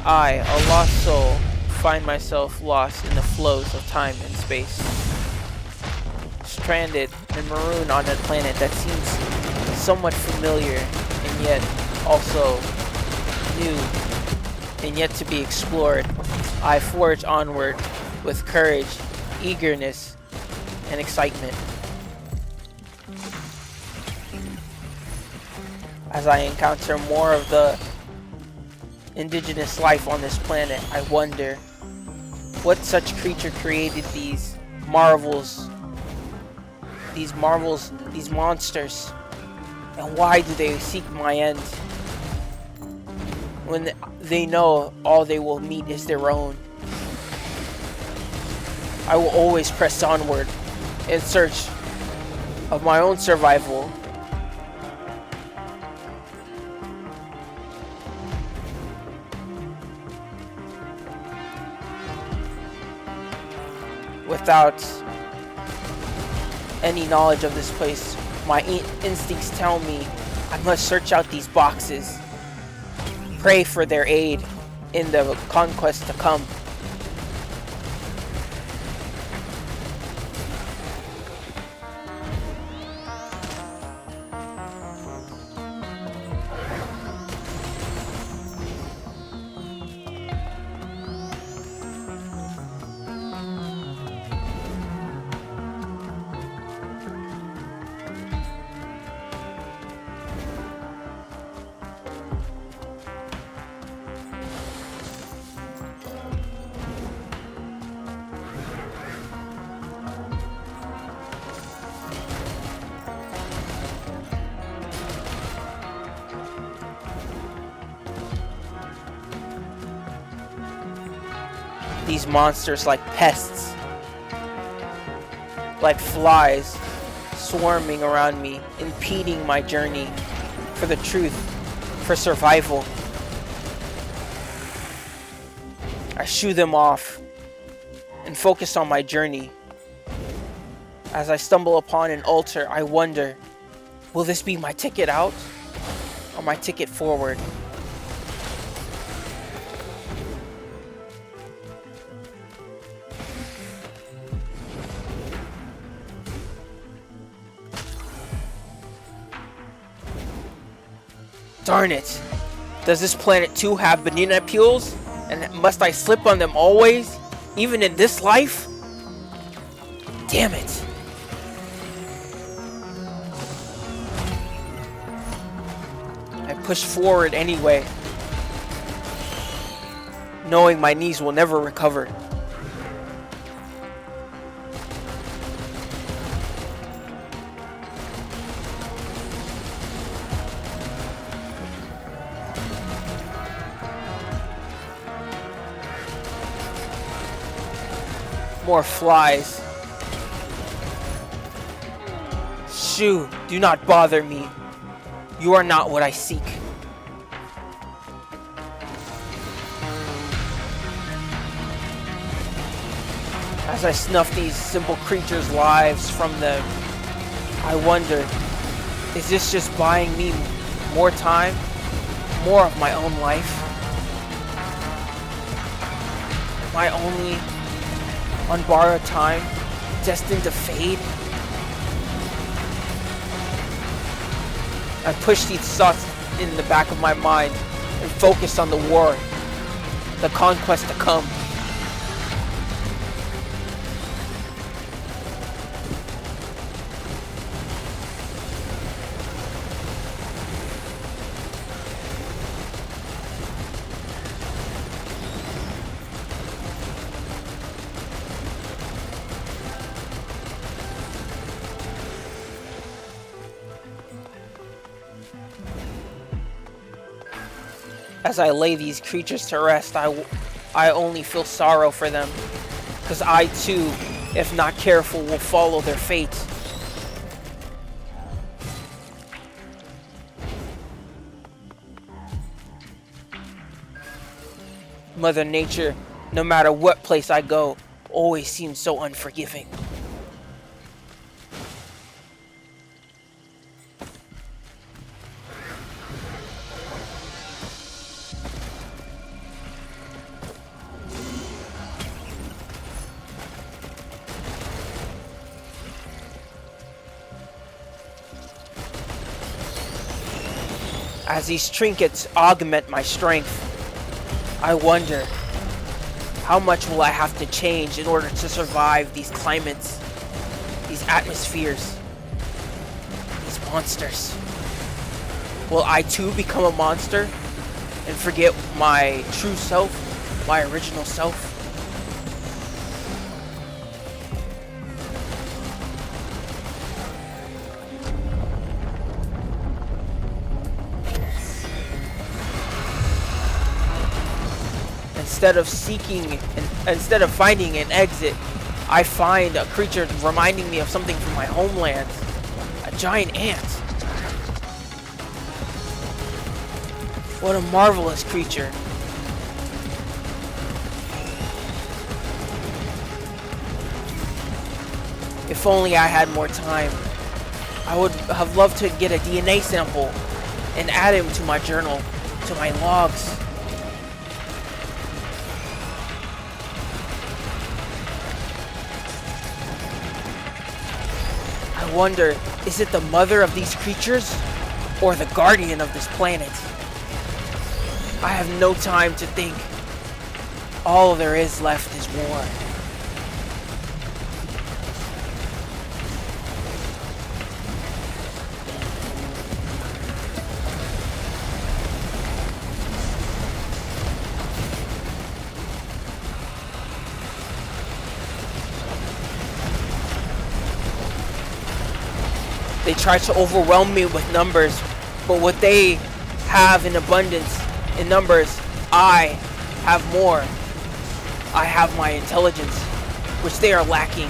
I, a lost soul, find myself lost in the flows of time and space. Stranded and marooned on a planet that seems somewhat familiar and yet also new and yet to be explored. I forge onward with courage, eagerness, and excitement. As I encounter more of the indigenous life on this planet, I wonder what such creature created these monsters, and why do they seek my end when they know all they will meet is their own. I will always press onward in search of my own survival. Without any knowledge of this place, my instincts tell me I must search out these boxes, pray for their aid in the conquest to come. These monsters like pests, like flies, swarming around me, impeding my journey for the truth, for survival. I shoo them off and focus on my journey. As I stumble upon an altar, I wonder, will this be my ticket out or my ticket forward? Darn it! Does this planet too have banana peels? And must I slip on them always? Even in this life? Damn it! I push forward anyway, knowing my knees will never recover. More flies. Shoo, do not bother me. You are not what I seek. As I snuff these simple creatures' lives from them, I wonder, is this just buying me more time? More of my own life? Am I only on borrowed time, destined to fade? I push these thoughts in the back of my mind and focus on the war, the conquest to come. As I lay these creatures to rest, I only feel sorrow for them, because I too, if not careful, will follow their fate. Mother Nature, no matter what place I go, always seems so unforgiving. As these trinkets augment my strength, I wonder, how much will I have to change in order to survive these climates, these atmospheres, these monsters? Will I too become a monster and forget my true self, my original self? Instead of finding an exit, I find a creature reminding me of something from my homeland. A giant ant. What a marvelous creature. If only I had more time, I would have loved to get a DNA sample and add him to my journal, to my logs. I wonder, is it the mother of these creatures or the guardian of this planet? I have no time to think. All there is left is war. They try to overwhelm me with numbers, but what they have in abundance, in numbers, I have more. I have my intelligence, which they are lacking.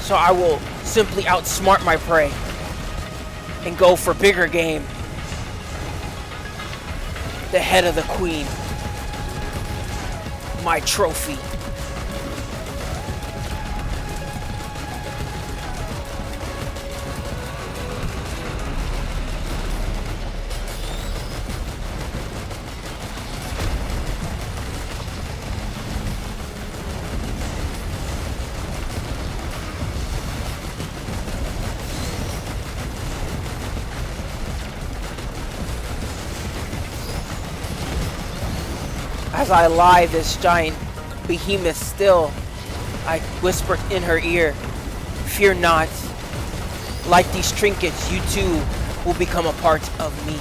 So I will simply outsmart my prey and go for bigger game. The head of the queen. My trophy. As I lie this giant behemoth still, I whispered in her ear, "Fear not. Like these trinkets, you too will become a part of me."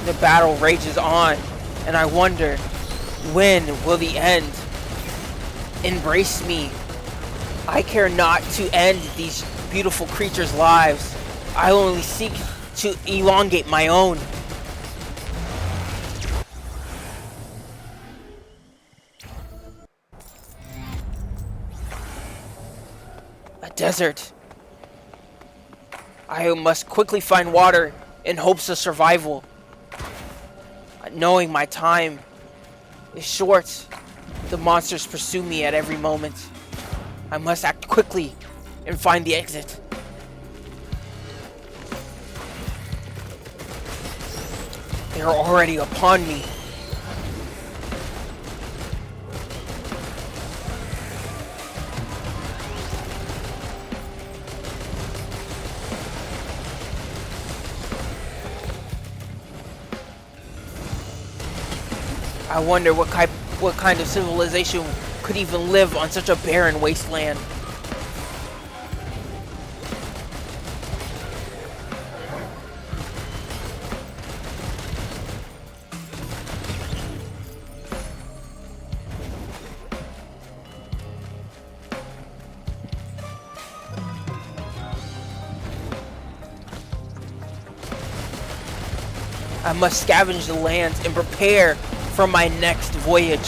The battle rages on, and I wonder, when will the end embrace me? I care not to end these beautiful creatures' lives. I only seek to elongate my own. A desert. I must quickly find water in hopes of survival. Knowing my time is short, the monsters pursue me at every moment. I must act quickly and find the exit. They are already upon me. I wonder what kind of civilization could even live on such a barren wasteland. I must scavenge the lands and prepare for my next voyage.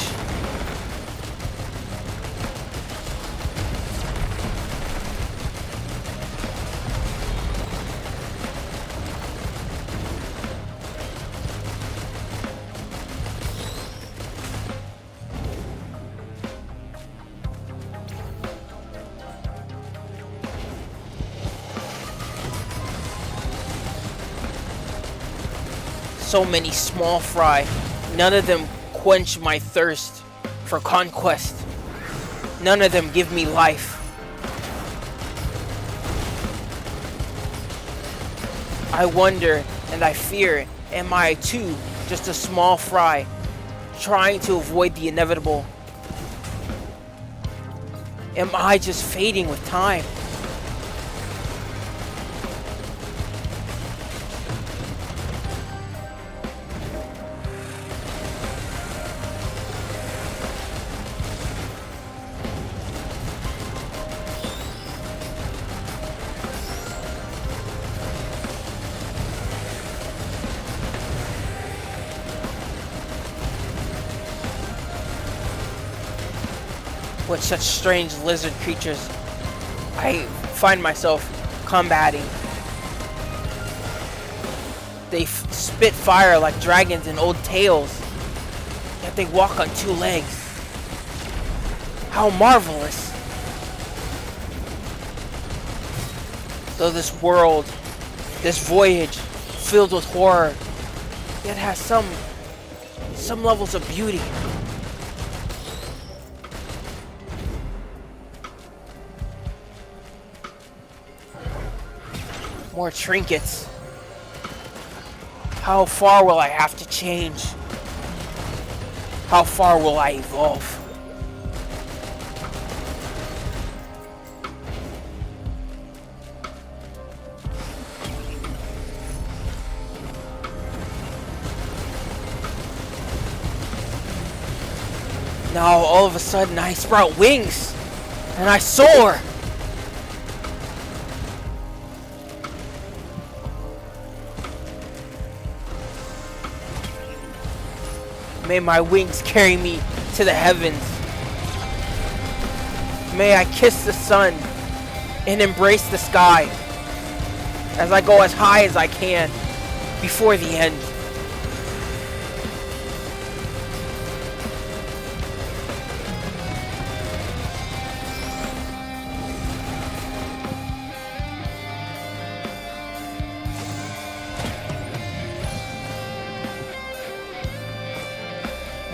So many small fry, none of them quench my thirst for conquest. None of them give me life. I wonder and I fear, am I too just a small fry trying to avoid the inevitable? Am I just fading with time? With such strange lizard creatures, I find myself combating. They spit fire like dragons in old tales, yet they walk on two legs. How marvelous! Though this world, this voyage, filled with horror, yet has some levels of beauty. More trinkets. How far will I have to change? How far will I evolve? Now all of a sudden I sprout wings and I soar. May my wings carry me to the heavens. May I kiss the sun and embrace the sky as I go as high as I can before the end.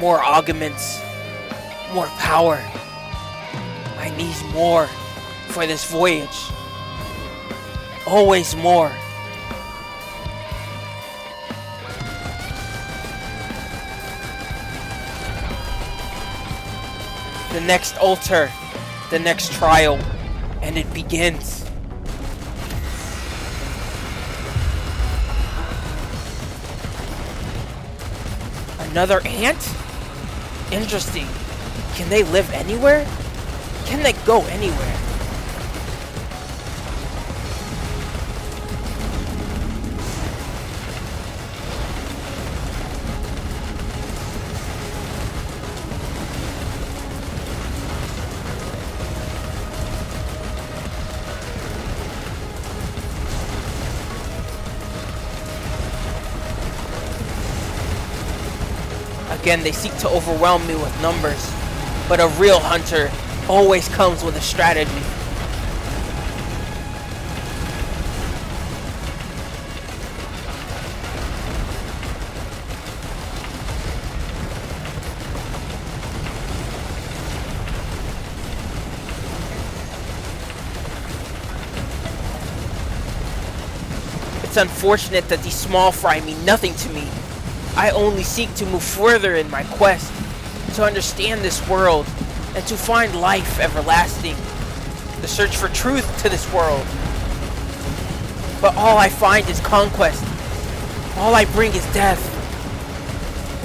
More augments, more power. I need more for this voyage. Always more. The next altar, the next trial, and it begins. Another ant? Interesting. Can they live anywhere? Can they go anywhere? Again, they seek to overwhelm me with numbers, but a real hunter always comes with a strategy. It's unfortunate that these small fry mean nothing to me. I only seek to move further in my quest, to understand this world, and to find life everlasting, the search for truth to this world. But all I find is conquest. All I bring is death.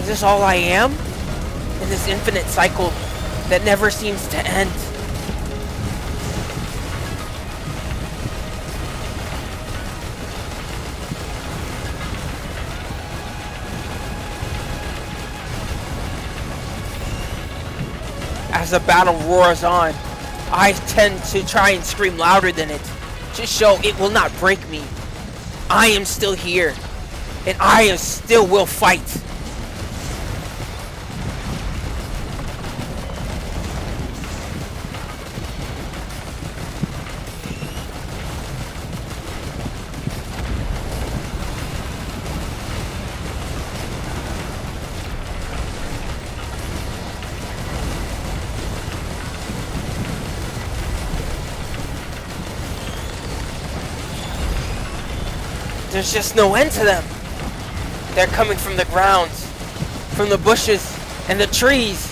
Is this all I am? In this infinite cycle that never seems to end? As the battle roars on, I tend to try and scream louder than it, to show it will not break me. I am still here, and I still will fight. There's just no end to them. They're coming from the grounds, from the bushes, and the trees.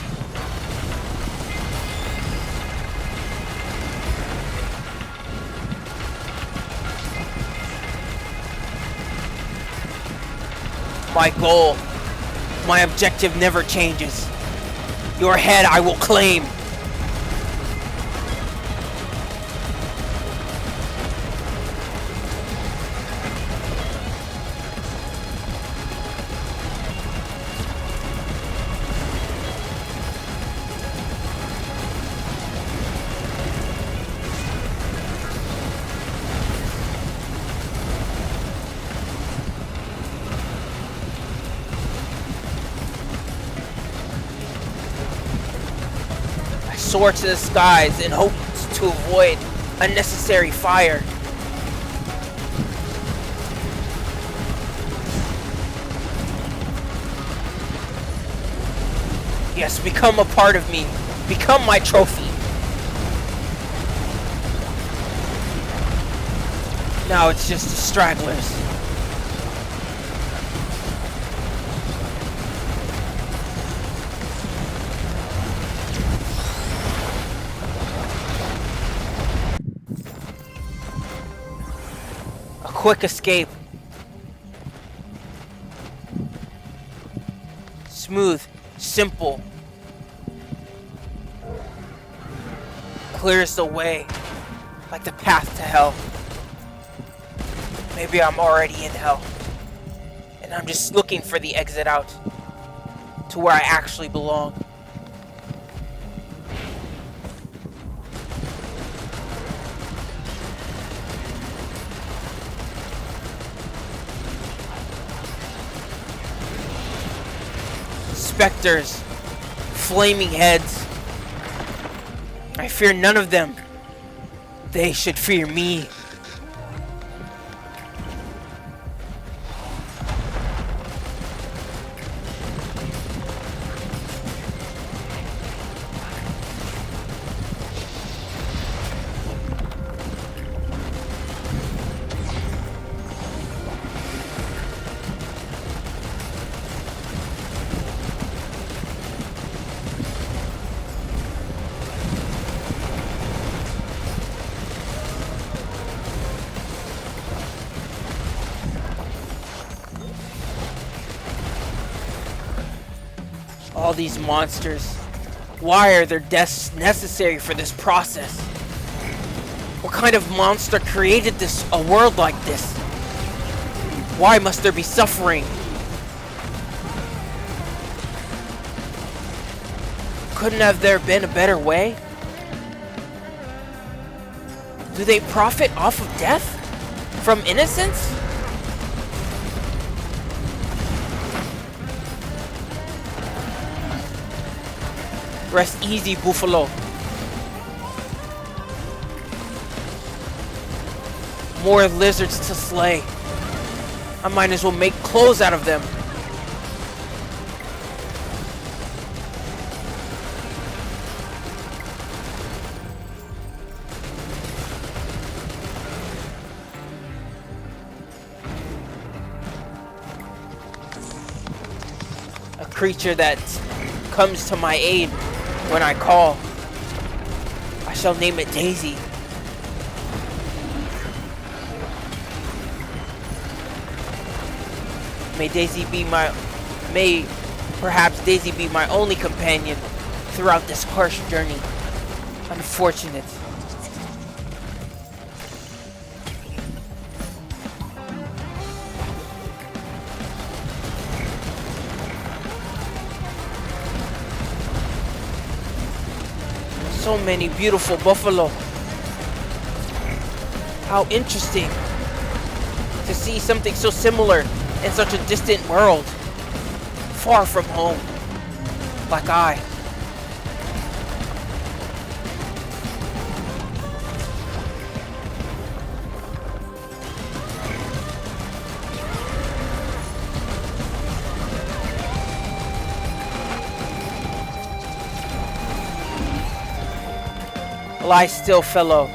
My goal, my objective never changes. Your head I will claim. Soar to the skies in hopes to avoid unnecessary fire. Yes, become a part of me. Become my trophy. Now it's just the stragglers. Quick escape. Smooth, simple. Clears the way, like the path to hell. Maybe I'm already in hell, and I'm just looking for the exit out to where I actually belong. Specters, flaming heads. I fear none of them. They should fear me. All these monsters. Why are their deaths necessary for this process? What kind of monster created a world like this? Why must there be suffering? Couldn't have there been a better way? Do they profit off of death? From innocence? Rest easy, Buffalo. More lizards to slay. I might as well make clothes out of them. A creature that comes to my aid when I call. I shall name it Daisy. May perhaps Daisy be my only companion throughout this harsh journey. Unfortunate. So many beautiful buffalo. How interesting to see something so similar in such a distant world, far from home, like I. Lie still, fellow.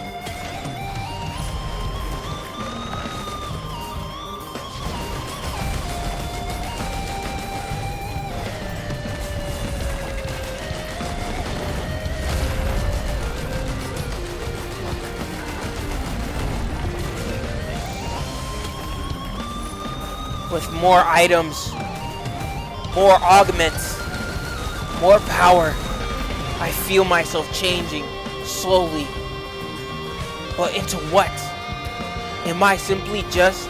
with more items, more augments, more power. I feel myself changing slowly. But into what? Am I simply just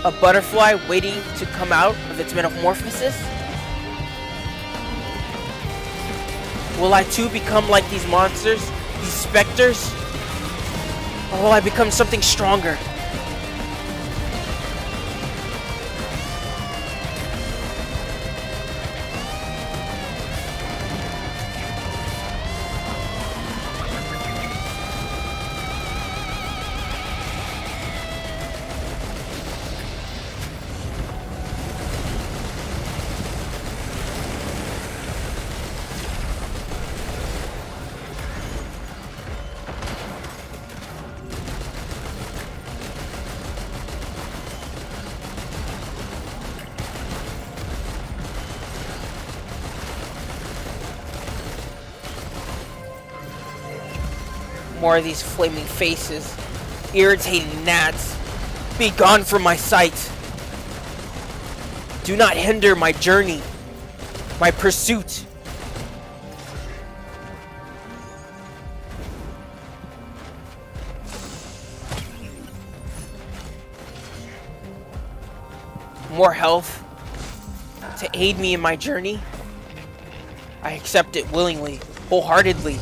a butterfly waiting to come out of its metamorphosis? Will I too become like these monsters, these specters? Or will I become something stronger? More of these flaming faces, irritating gnats. Be gone from my sight. Do not hinder my journey, my pursuit. More health to aid me in my journey. I accept it willingly, wholeheartedly.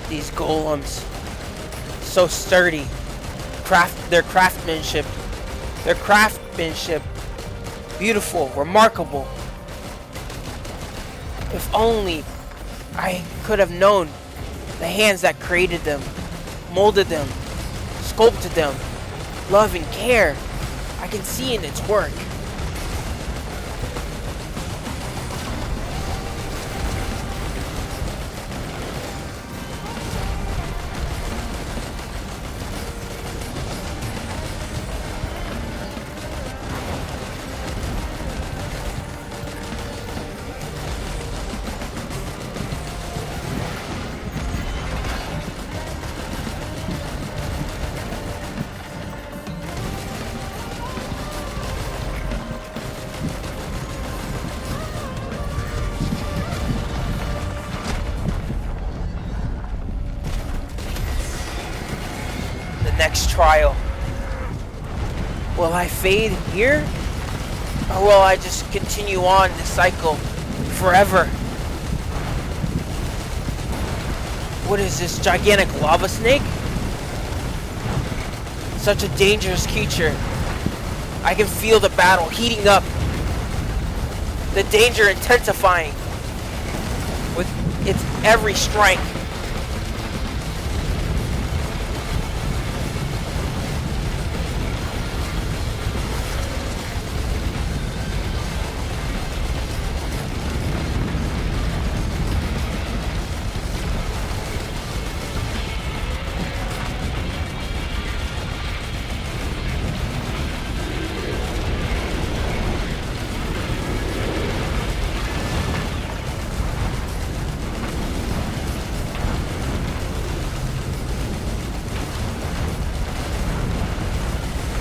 These golems, so sturdy. Their craftsmanship, beautiful, remarkable. If only I could have known the hands that created them, molded them, sculpted them, love and care. I can see in its work. Next trial. Will I fade here? Or will I just continue on this cycle forever? What is this gigantic lava snake? Such a dangerous creature. I can feel the battle heating up. The danger intensifying with its every strike.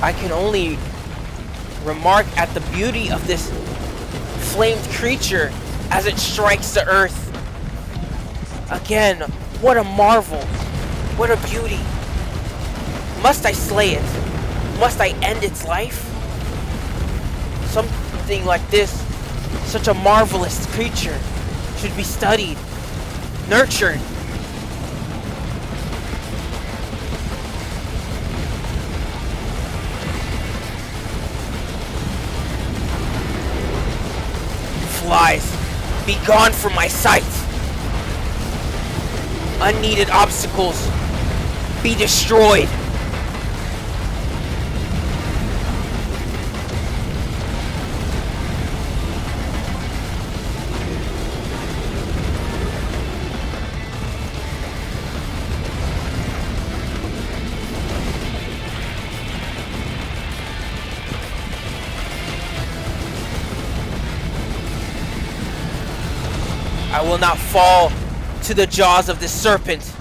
I can only remark at the beauty of this flamed creature as it strikes the earth. Again, what a marvel. What a beauty. Must I slay it? Must I end its life? Something like this, such a marvelous creature, should be studied, nurtured. Flies, be gone from my sight. Unneeded obstacles be destroyed. I will not fall to the jaws of this serpent.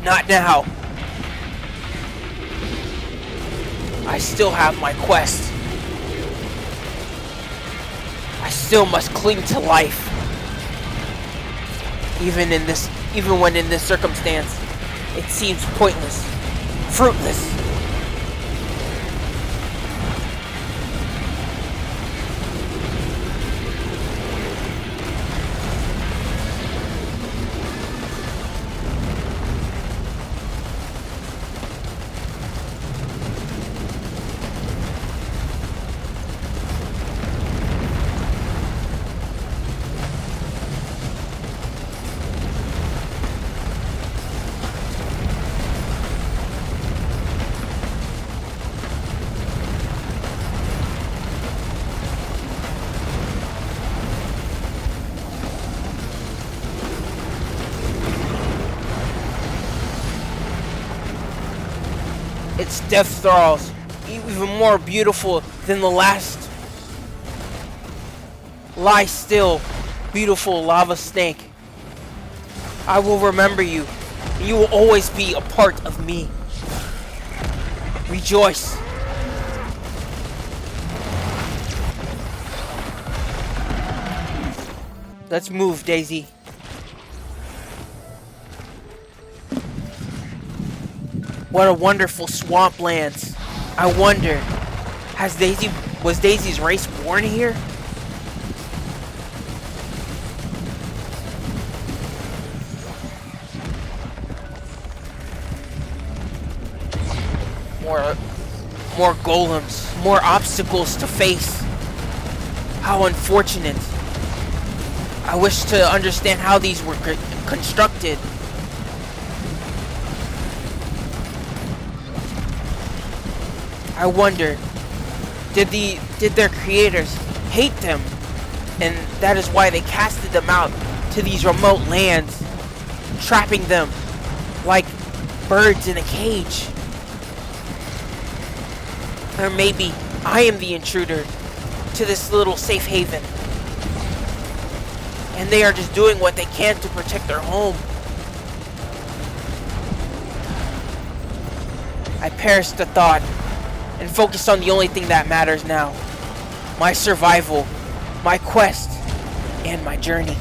Not now. I still have my quest. I still must cling to life. Even when in this circumstance, it seems pointless, fruitless. Its death thralls, even more beautiful than the last, lie still, beautiful lava snake. I will remember you. You will always be a part of me. Rejoice. Let's move, Daisy. What a wonderful swamplands. I wonder, was Daisy's race born here? More golems, more obstacles to face. How unfortunate. I wish to understand how these were constructed. I wonder, did their creators hate them, and that is why they casted them out to these remote lands, trapping them like birds in a cage? Or maybe I am the intruder to this little safe haven, and they are just doing what they can to protect their home. I perished the thought and focus on the only thing that matters now. My survival, my quest, and my journey.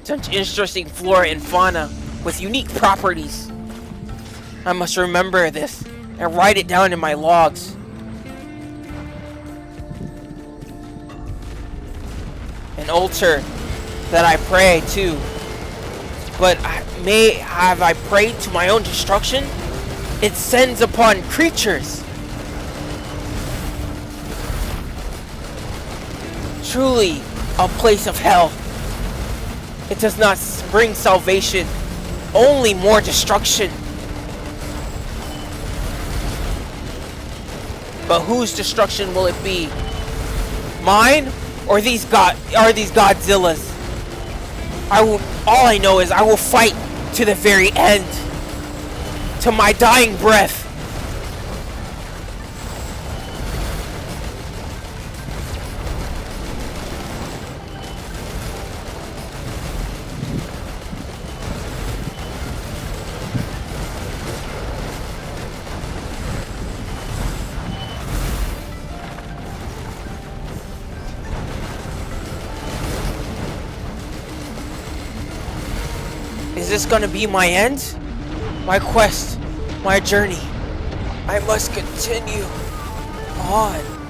Such interesting flora and fauna with unique properties. I must remember this and write it down in my logs. An altar that I pray to. But have I prayed to my own destruction? It sends upon creatures. Truly a place of hell. It does not bring salvation, only more destruction. But whose destruction will it be? Mine or these Godzillas? All I know is I will fight to the very end, to my dying breath. Is this gonna be my end? My quest, my journey. I must continue on.